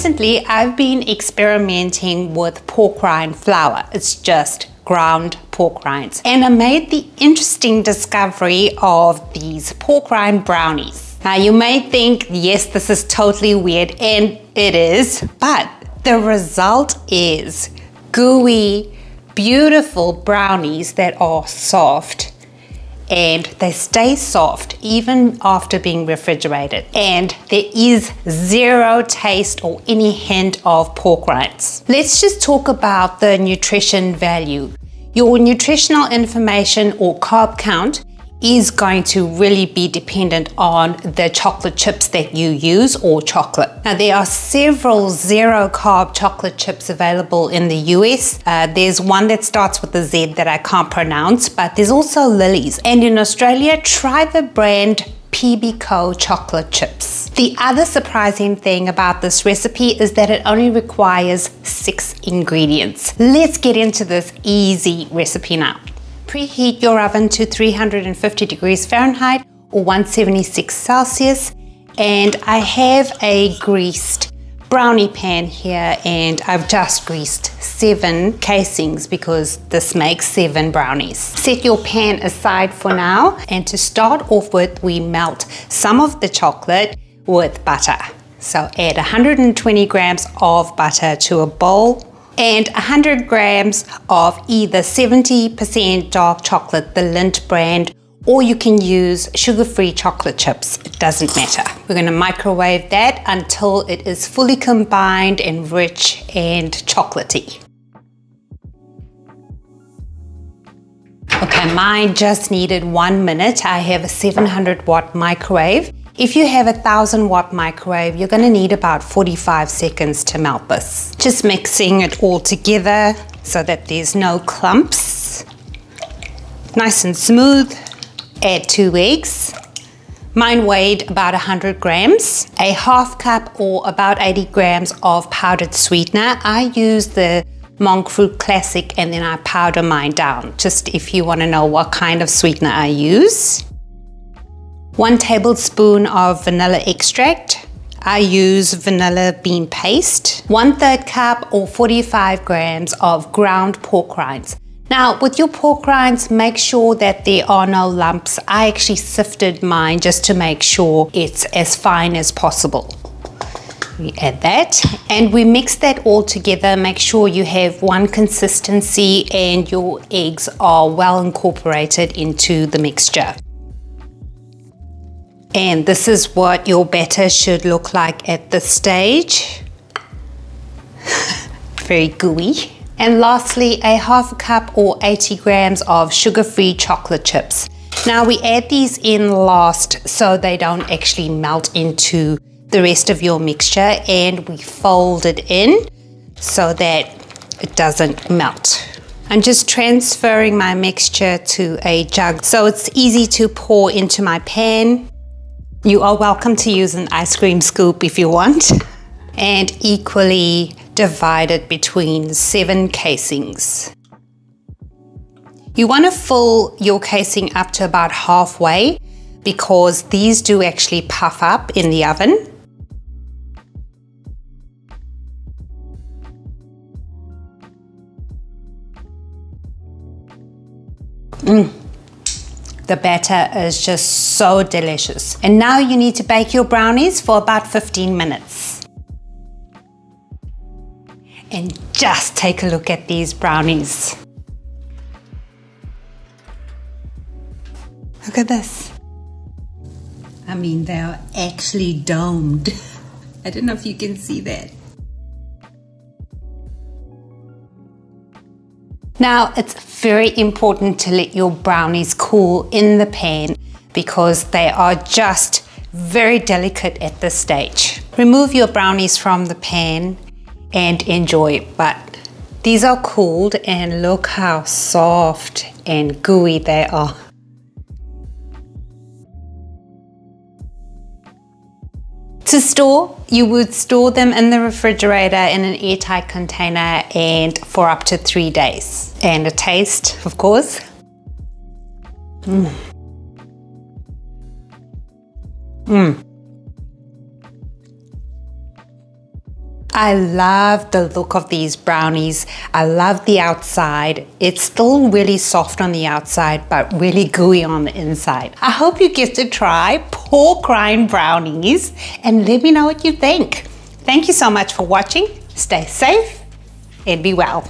recently I've been experimenting with pork rind flour. It's just ground pork rinds. And I made the interesting discovery of these pork rind brownies. Now you may think, yes, this is totally weird, and it is, but the result is gooey, beautiful brownies that are soft, and they stay soft even after being refrigerated, and there is zero taste or any hint of pork rinds. Let's just talk about the nutrition value. Your nutritional information or carb count is going to really be dependent on the chocolate chips that you use or chocolate. Now there are several zero carb chocolate chips available in the US. There's one that starts with a Z that I can't pronounce, but there's also Lily's. And in Australia, try the brand PBCO chocolate chips. The other surprising thing about this recipe is that it only requires 6 ingredients. Let's get into this easy recipe now. Preheat your oven to 350 degrees Fahrenheit or 176 Celsius, and I have a greased brownie pan here, and I've just greased 7 casings because this makes 7 brownies. Set your pan aside for now, and to start off with, we melt some of the chocolate with butter. So add 120 grams of butter to a bowl, and 100 grams of either 70% dark chocolate, the Lindt brand, or you can use sugar-free chocolate chips. It doesn't matter. We're going to microwave that until it is fully combined and rich and chocolatey. Okay, mine just needed 1 minute. I have a 700-watt microwave. If you have a 1000-watt microwave, you're going to need about 45 seconds to melt this. Just mixing it all together so that there's no clumps. Nice and smooth. Add 2 eggs. Mine weighed about 100 grams. A half cup or about 80 grams of powdered sweetener. I use the monk fruit classic and then I powder mine down, just if you want to know what kind of sweetener I use. 1 tablespoon of vanilla extract. I use vanilla bean paste. 1/3 cup or 45 grams of ground pork rinds. Now with your pork rinds, make sure that there are no lumps. I actually sifted mine just to make sure it's as fine as possible. We add that and we mix that all together. Make sure you have one consistency and your eggs are well incorporated into the mixture. And this is what your batter should look like at this stage. Very gooey. And lastly, a half cup or 80 grams of sugar-free chocolate chips. Now we add these in last so they don't actually melt into the rest of your mixture, and we fold it in so that it doesn't melt. I'm just transferring my mixture to a jug so it's easy to pour into my pan. You are welcome to use an ice cream scoop if you want, and equally divide it between 7 casings. You want to fill your casing up to about halfway because these do actually puff up in the oven. The batter is just so delicious. And now you need to bake your brownies for about 15 minutes. And just take a look at these brownies. Look at this. I mean, they are actually domed. I don't know if you can see that. Now, it's very important to let your brownies cool in the pan because they are just very delicate at this stage. Remove your brownies from the pan and enjoy, but these are cooled and look how soft and gooey they are. To store, you would store them in the refrigerator in an airtight container and for up to 3 days. And a taste, of course. I love the look of these brownies. I love the outside. It's still really soft on the outside, but really gooey on the inside. I hope you get to try pork rind brownies and let me know what you think. Thank you so much for watching. Stay safe and be well.